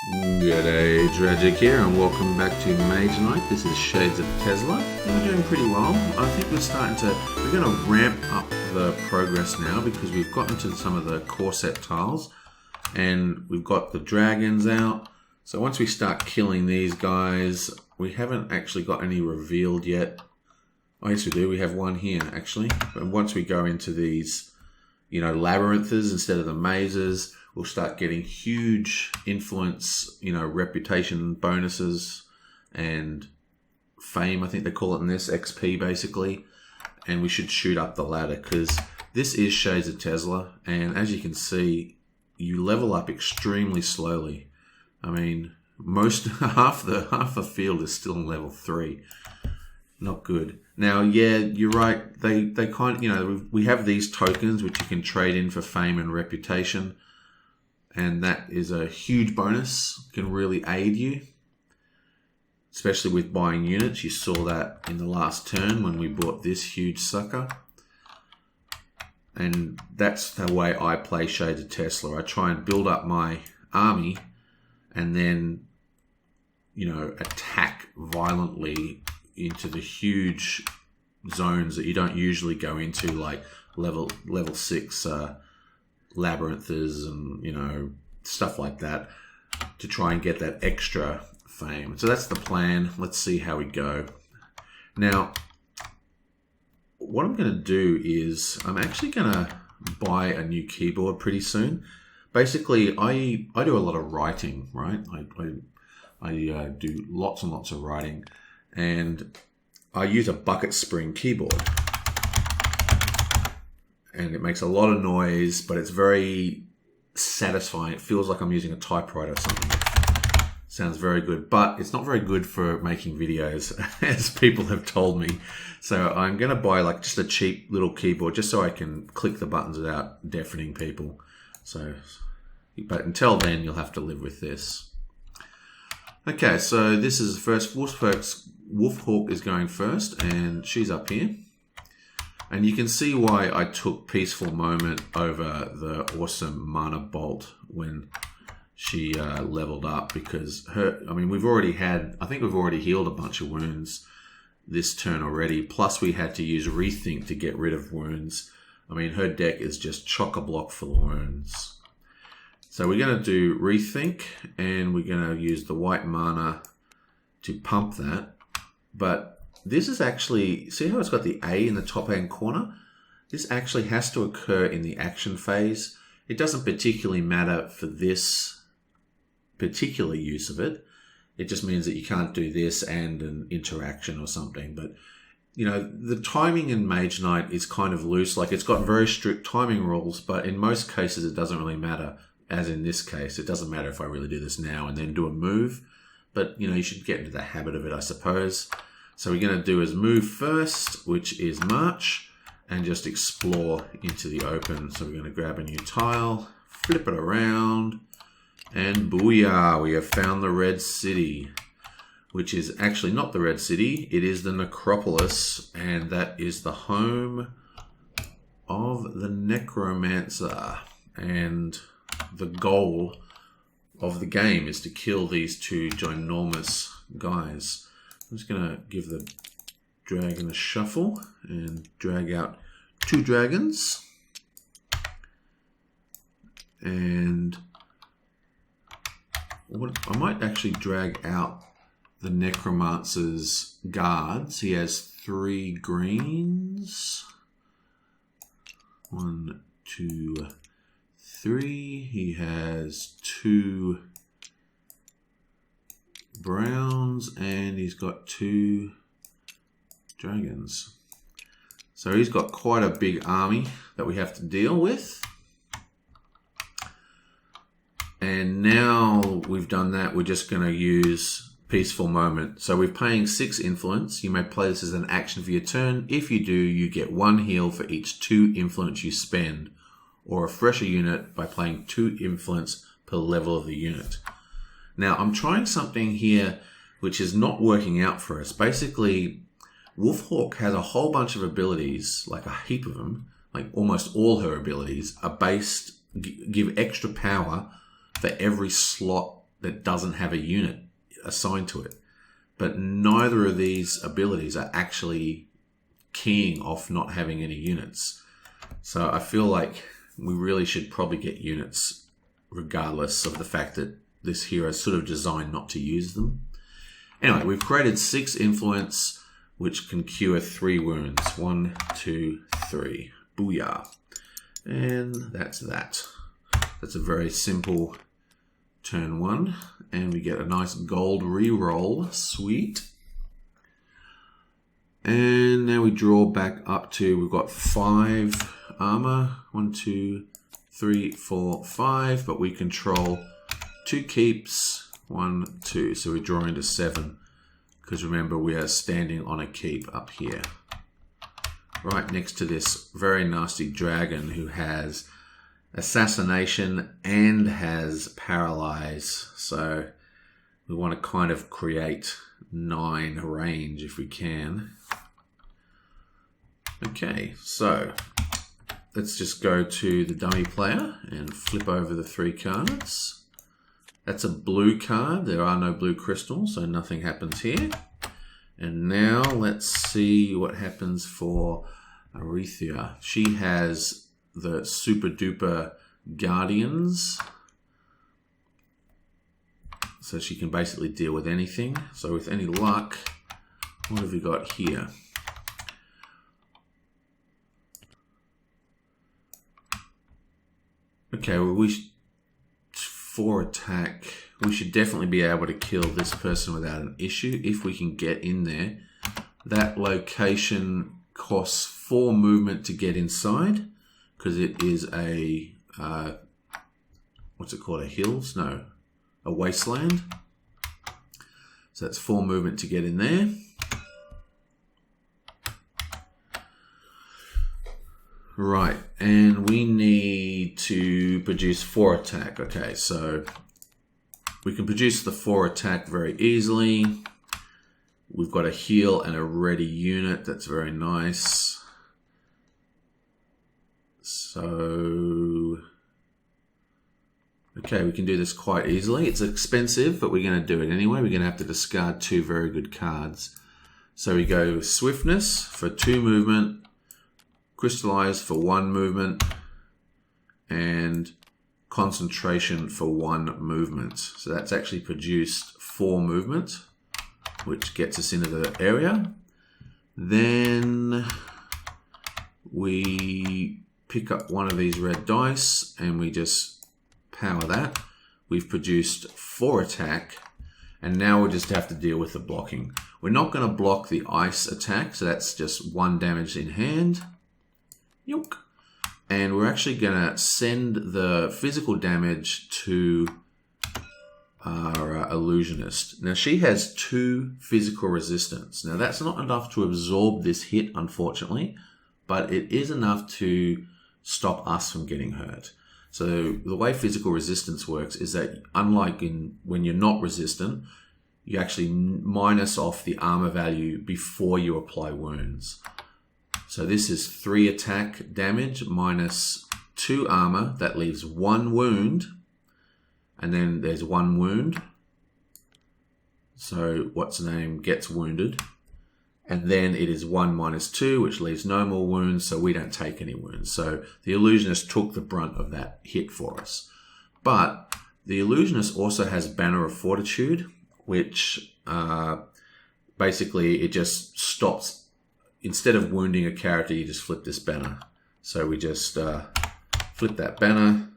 G'day, Tragic here, and welcome back to Mage Night. This is Shades of Tezla, and we're doing pretty well. I think we're going to ramp up the progress now because we've gotten to some of the core set tiles, and we've got the dragons out. So once we start killing these guys, we haven't actually got any revealed yet. Oh, yes we do, we have one here actually. But once we go into these, labyrinths instead of the mazes, we'll start getting huge influence, reputation bonuses and fame, I think they call it in this, XP basically. And we should shoot up the ladder because this is Shades of Tezla. And as you can see, you level up extremely slowly. I mean, half the field is still in level 3. Not good. Now, yeah, you're right. They kind of, we have these tokens which you can trade in for fame and reputation. And that is a huge bonus, can really aid you, especially with buying units. You saw that in the last turn when we bought this huge sucker. And that's the way I play Shades of Tezla. I try and build up my army and then, attack violently into the huge zones that you don't usually go into, like level 6 labyrinths and stuff like that, to try and get that extra fame. So that's the plan. Let's see how we go. Now, what I'm going to do is I'm actually going to buy a new keyboard pretty soon. Basically, I do a lot of writing, right? I do lots and lots of writing, and I use a bucket spring keyboard. And it makes a lot of noise, but it's very satisfying. It feels like I'm using a typewriter or something. Sounds very good, but it's not very good for making videos, as people have told me. So I'm going to buy like just a cheap little keyboard just so I can click the buttons without deafening people. But until then, you'll have to live with this. Okay, so this is the first. Wolfhawk is going first, and she's up here. And you can see why I took Peaceful Moment over the awesome Mana Bolt when she leveled up, because I think we've already healed a bunch of wounds this turn already. Plus we had to use Rethink to get rid of wounds. I mean, her deck is just chock-a-block full of wounds. So we're going to do Rethink, and we're going to use the white mana to pump that. But this is actually, see how it's got the A in the top hand corner? This actually has to occur in the action phase. It doesn't particularly matter for this particular use of it. It just means that you can't do this and an interaction or something. But, the timing in Mage Knight is kind of loose. Like, it's got very strict timing rules, but in most cases it doesn't really matter. As in this case, it doesn't matter if I really do this now and then do a move. But, you should get into the habit of it, I suppose. So we're going to do is move first, which is March, and just explore into the open. So we're going to grab a new tile, flip it around, and booyah, we have found the Red City, which is actually not the Red City, it is the Necropolis, and that is the home of the Necromancer. And the goal of the game is to kill these two ginormous guys. I'm just going to give the dragon a shuffle and drag out 2 dragons. And I might actually drag out the Necromancer's guards. He has 3 greens. 1, 2, 3. He has 2 browns, and he's got 2 dragons. So he's got quite a big army that we have to deal with. And now we've done that, we're just going to use Peaceful Moment. So we're paying 6 influence. You may play this as an action for your turn. If you do, you get 1 heal for each 2 influence you spend, or refresh a unit by playing 2 influence per level of the unit. Now, I'm trying something here which is not working out for us. Basically, Wolfhawk has a whole bunch of abilities, like a heap of them, like almost all her abilities are based, give extra power for every slot that doesn't have a unit assigned to it. But neither of these abilities are actually keying off not having any units. So I feel like we really should probably get units regardless of the fact that this hero is sort of designed not to use them. Anyway, we've created 6 influence, which can cure 3 wounds. 1, 2, 3. Booyah. And that's that. That's a very simple turn 1. And we get a nice gold reroll. Sweet. And now we draw back up to, we've got 5 armor. 1, 2, 3, 4, 5. But we control 2 keeps. 1, 2. So we draw into 7. Because remember, we are standing on a keep up here. Right next to this very nasty dragon who has assassination and has paralyze. So we want to kind of create 9 range if we can. Okay, so let's just go to the dummy player and flip over the 3 cards. That's a blue card. There are no blue crystals, so nothing happens here. And now let's see what happens for Arethea. She has the super duper guardians. So she can basically deal with anything. So with any luck, what have we got here? Okay, well, 4 attack. We should definitely be able to kill this person without an issue if we can get in there. That location costs 4 movement to get inside because it is a what's it called? A hills? No, a wasteland. So that's 4 movement to get in there. Right, and we need to produce 4 attack. Okay, so we can produce the 4 attack very easily. We've got a heal and a ready unit. That's very nice. So, okay, we can do this quite easily. It's expensive, but we're going to do it anyway. We're going to have to discard 2 very good cards. So we go Swiftness for 2 movement, Crystallize for 1 movement, and Concentration for 1 movement. So that's actually produced 4 movement, which gets us into the area. Then we pick up one of these red dice and we just power that. We've produced 4 attack, and now we'll just have to deal with the blocking. We're not going to block the ice attack, so that's just 1 damage in hand. Yoke. And we're actually going to send the physical damage to our illusionist. Now she has 2 physical resistance. Now that's not enough to absorb this hit, unfortunately, but it is enough to stop us from getting hurt. So the way physical resistance works is that unlike when you're not resistant, you actually minus off the armor value before you apply wounds. So this is 3 attack damage minus 2 armor. That leaves 1 wound. And then there's 1 wound. So what's the name gets wounded. And then it is 1 minus 2, which leaves no more wounds. So we don't take any wounds. So the illusionist took the brunt of that hit for us. But the illusionist also has Banner of Fortitude, which basically it just stops. Instead of wounding a character, you just flip this banner. So we just flip that banner,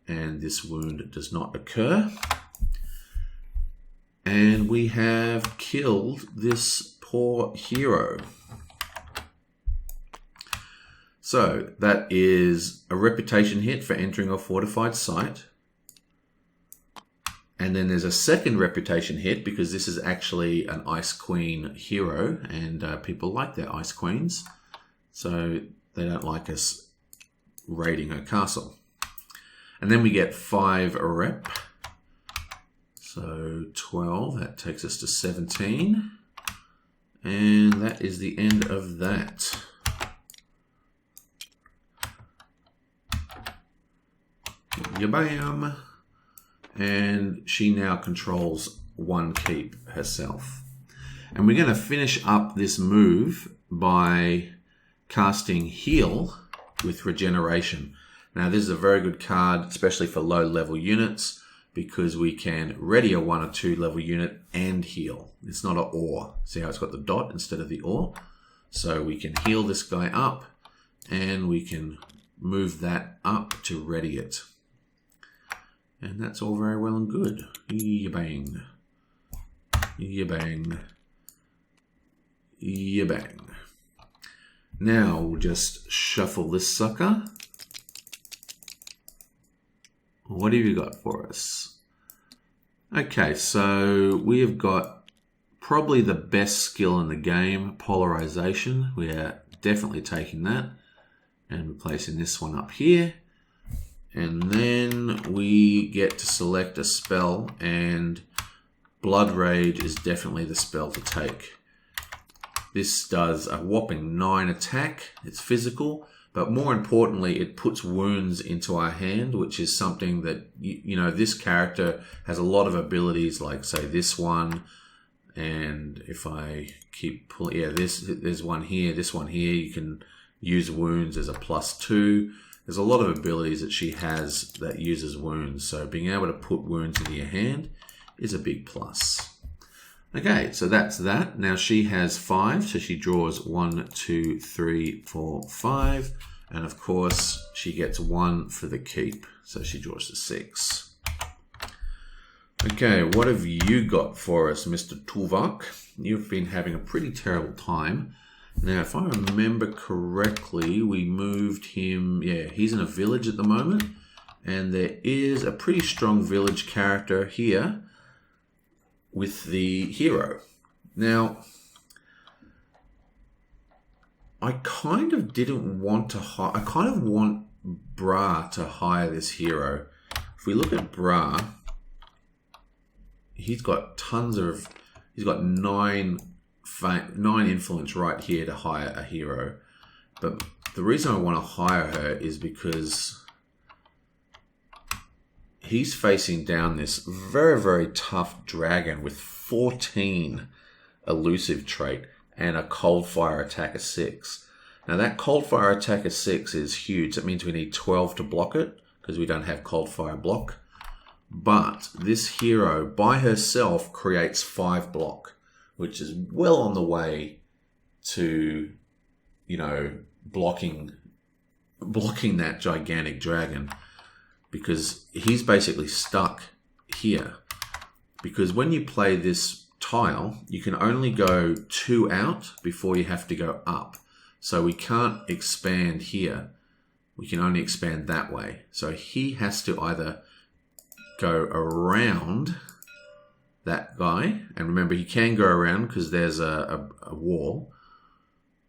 and this wound does not occur. And we have killed this poor hero. So that is a reputation hit for entering a fortified site. And then there's a second reputation hit because this is actually an Ice Queen hero, and people like their Ice Queens. So they don't like us raiding her castle. And then we get 5 rep. So 12, that takes us to 17. And that is the end of that. Yabam! and she now controls 1 keep herself. And we're going to finish up this move by casting Heal with Regeneration. Now this is a very good card, especially for low level units, because we can ready a 1 or 2 level unit and heal. It's not an or. See how it's got the dot instead of the or? So we can heal this guy up, and we can move that up to ready it. And that's all very well and good. Ya-bang. Ya-bang. Ya-bang. Now we'll just shuffle this sucker. What have you got for us? Okay, so we have got probably the best skill in the game, Polarization. We are definitely taking that and replacing this one up here. And then we get to select a spell, and Blood Rage is definitely the spell to take. This does a whopping 9 attack. It's physical, but more importantly, it puts wounds into our hand, which is something that, you know, this character has a lot of abilities, like say this one. And if I keep pulling, yeah, there's one here, this one here, you can use wounds as a +2. There's a lot of abilities that she has that uses wounds. So being able to put wounds into your hand is a big plus. Okay, so that's that. Now she has 5, so she draws 1, 2, 3, 4, 5. And of course, she gets 1 for the keep. So she draws to 6. Okay, what have you got for us, Mr. Tuvok? You've been having a pretty terrible time. Now, if I remember correctly, we moved him... Yeah, he's in a village at the moment. And there is a pretty strong village character here with the hero. Now, I kind of didn't want to hire... I kind of want Bra to hire this hero. If we look at Bra, he's got tons of... He's got 9 influence right here to hire a hero. But the reason I want to hire her is because he's facing down this very, very tough dragon with 14 elusive trait and a cold fire attack of 6. Now that cold fire attack of 6 is huge. That means we need 12 to block it because we don't have cold fire block. But this hero by herself creates 5 block, which is well on the way to, you know, blocking that gigantic dragon, because he's basically stuck here. Because when you play this tile, you can only go 2 out before you have to go up. So we can't expand here. We can only expand that way. So he has to either go around that guy, and remember he can go around because there's a wall,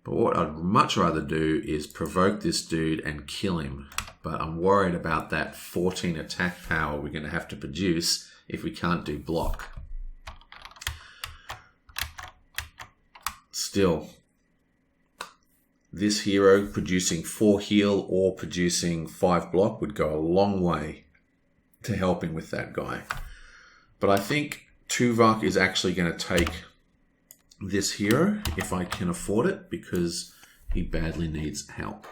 but what I'd much rather do is provoke this dude and kill him. But I'm worried about that 14 attack power we're going to have to produce if we can't do block. Still, this hero producing 4 heal or producing 5 block would go a long way to helping with that guy. But I think Tuvok is actually going to take this hero if I can afford it, because he badly needs help.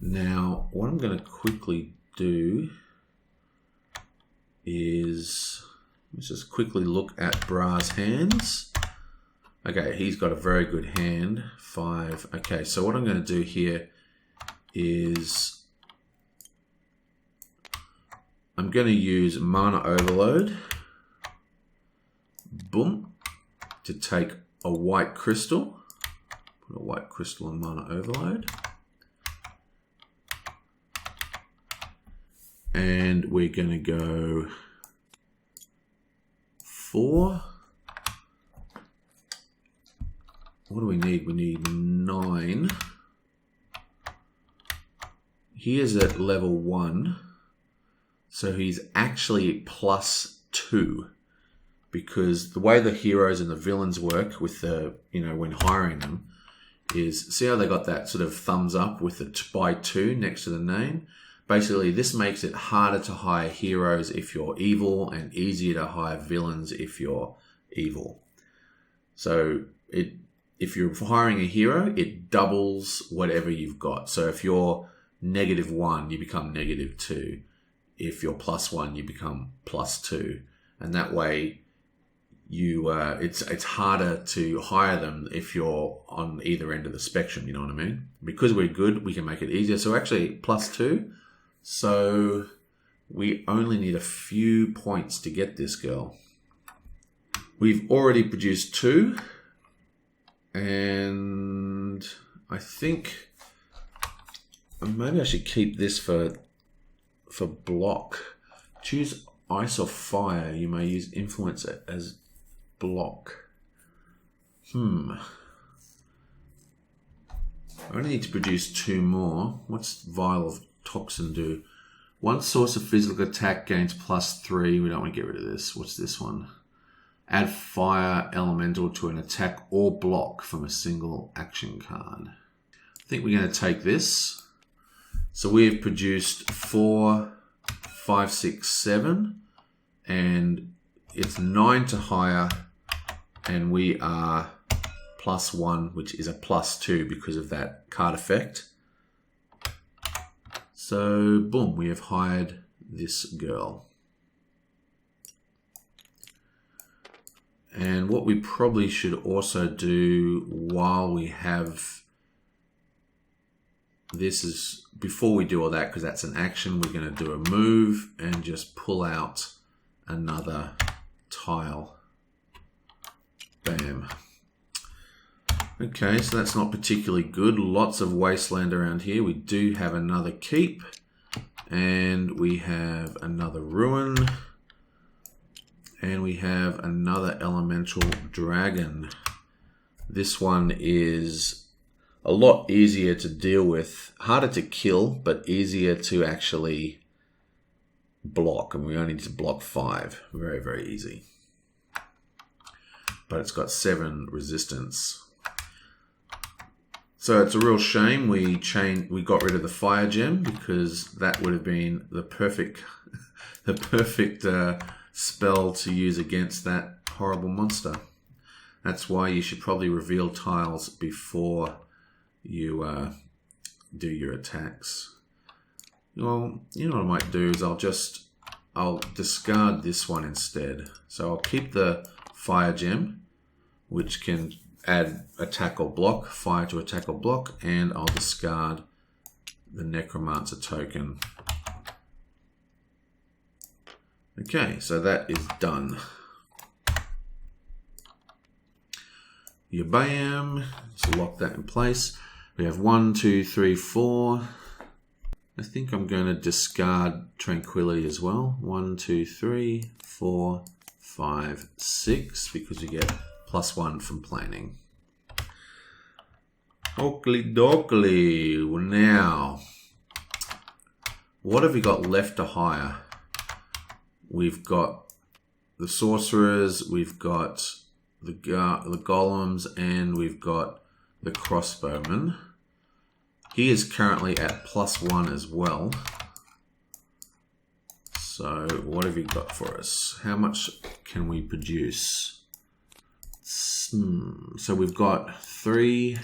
Now, what I'm going to quickly do is let's just quickly look at Bra's hands. Okay, he's got a very good hand, 5. Okay, so what I'm going to do here is I'm going to use Mana Overload, boom, to take a white crystal. Put a white crystal on Mana Overload. And we're going to go 4. What do we need? We need 9. He is at level 1. So he's actually +2, because the way the heroes and the villains work with the, you know, when hiring them is, see how they got that sort of thumbs up with the by 2 next to the name? Basically, this makes it harder to hire heroes if you're evil and easier to hire villains if you're evil. So if you're hiring a hero, it doubles whatever you've got. So if you're -1, you become -2. If you're +1, you become +2. And that way, it's harder to hire them if you're on either end of the spectrum, you know what I mean? Because we're good, we can make it easier. So actually, +2. So we only need a few points to get this girl. We've already produced 2. And I think maybe I should keep this for block. Choose ice or fire. You may use influence as block. I only need to produce 2 more. What's vial of toxin do? 1 source of physical attack gains +3. We don't want to get rid of this. What's this one? Add fire elemental to an attack or block from a single action card. I think we're going to take this. So we've produced 4, 5, 6, 7. And it's 9 to hire. And we are +1, which is a +2 because of that card effect. So, boom, we have hired this girl. And what we probably should also do while we have this is, before we do all that, because that's an action, we're going to do a move and just pull out another tile. Bam. Okay, so that's not particularly good. Lots of wasteland around here. We do have another keep. And we have another ruin. And we have another elemental dragon. This one is a lot easier to deal with. Harder to kill, but easier to actually block. And we only need to block 5. Very, very easy. But it's got 7 resistance. So it's a real shame we got rid of the fire gem, because that would have been the perfect spell to use against that horrible monster. That's why you should probably reveal tiles before you do your attacks. Well, you know what I might do is I'll discard this one instead. So I'll keep the fire gem, which can add attack or block, fire to attack or block, and I'll discard the necromancer token. Okay, so that is done. Bam. Let's lock that in place. We have 1, 2, 3, 4. I think I'm going to discard tranquility as well. 1, 2, 3, 4, 5, 6, because you get +1 from planning. Oakley dokley. Now, what have we got left to hire? We've got the sorcerers, we've got the golems, and we've got the crossbowman. He is currently at +1 as well. So what have you got for us? How much can we produce? So we've got 3,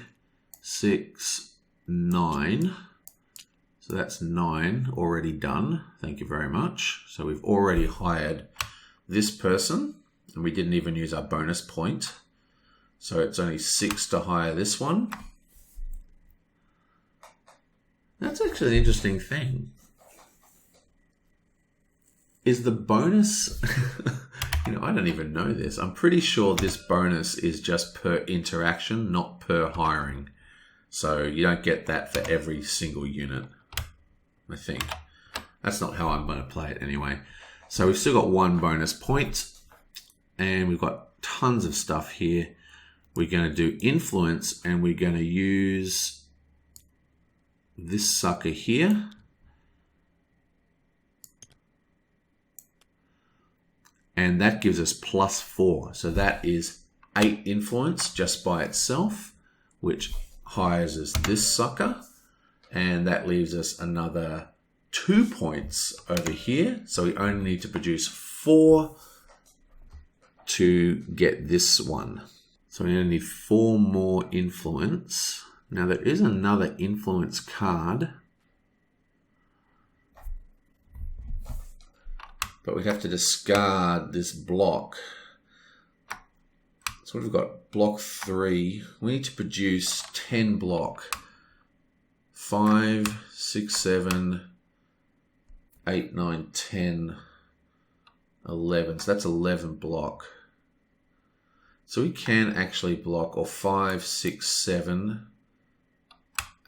6, 9. So that's 9 already done. Thank you very much. So we've already hired this person, and we didn't even use our bonus point. So it's only 6 to hire this one. That's actually an interesting thing. Is the bonus... I don't even know this. I'm pretty sure this bonus is just per interaction, not per hiring. So you don't get that for every single unit, I think. That's not how I'm going to play it anyway. So we've still got 1 bonus point, and we've got tons of stuff here. We're going to do influence, and we're going to use this sucker here. And that gives us +4. So that is 8 influence just by itself, which hires us this sucker. And that leaves us another 2 points over here. So we only need to produce 4 to get this one. So we only need 4 more influence. Now there is another influence card, but we have to discard this block. So we've got block 3. We need to produce 10 block. 5, 6, 7, 8, 9, 10, 11. So that's 11 block. So we can actually block, or 5, 6, 7,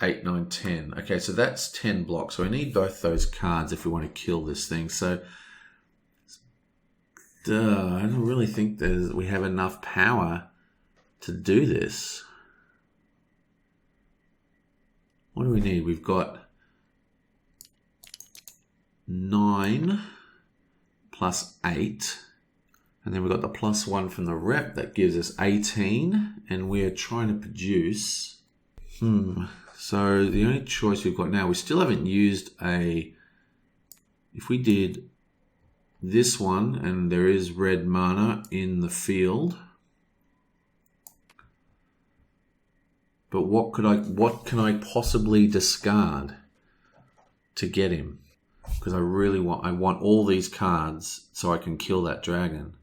8, 9, 10. Okay, so that's 10 blocks. So we need both those cards if we want to kill this thing. So I don't really think we have enough power to do this. What do we need? We've got 9 plus 8. And then we've got the +1 from the rep. That gives us 18. And we're trying to produce... So the only choice we've got now, we still haven't used a... If we did this one, and there is red mana in the field... But what can I possibly discard to get him? Because I want all these cards so I can kill that dragon.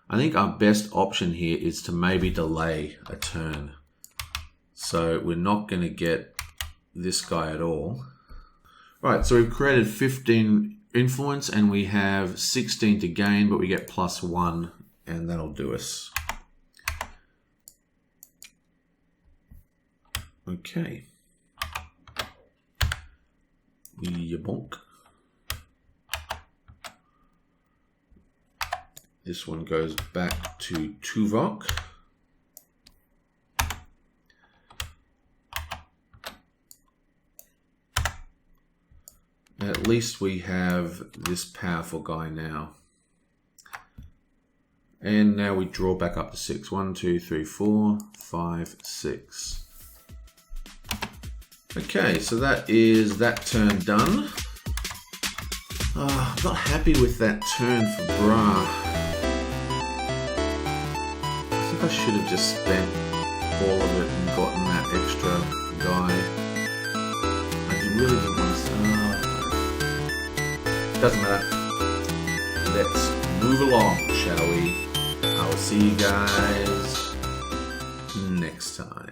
I think our best option here is to maybe delay a turn. So we're not going to get this guy at all. Right, so we've created 15 influence and we have 16 to gain, but we get +1 and that'll do us. Okay. Bonk. This one goes back to Tuvok. At least we have this powerful guy now. And now we draw back up to 6. 1, 2, 3, 4, 5, 6. Okay, so that is that turn done. I'm not happy with that turn for Bra. I think I should have just spent all of it and gotten that extra guy. I really didn't want to... doesn't matter. Let's move along, shall we? I will see you guys next time.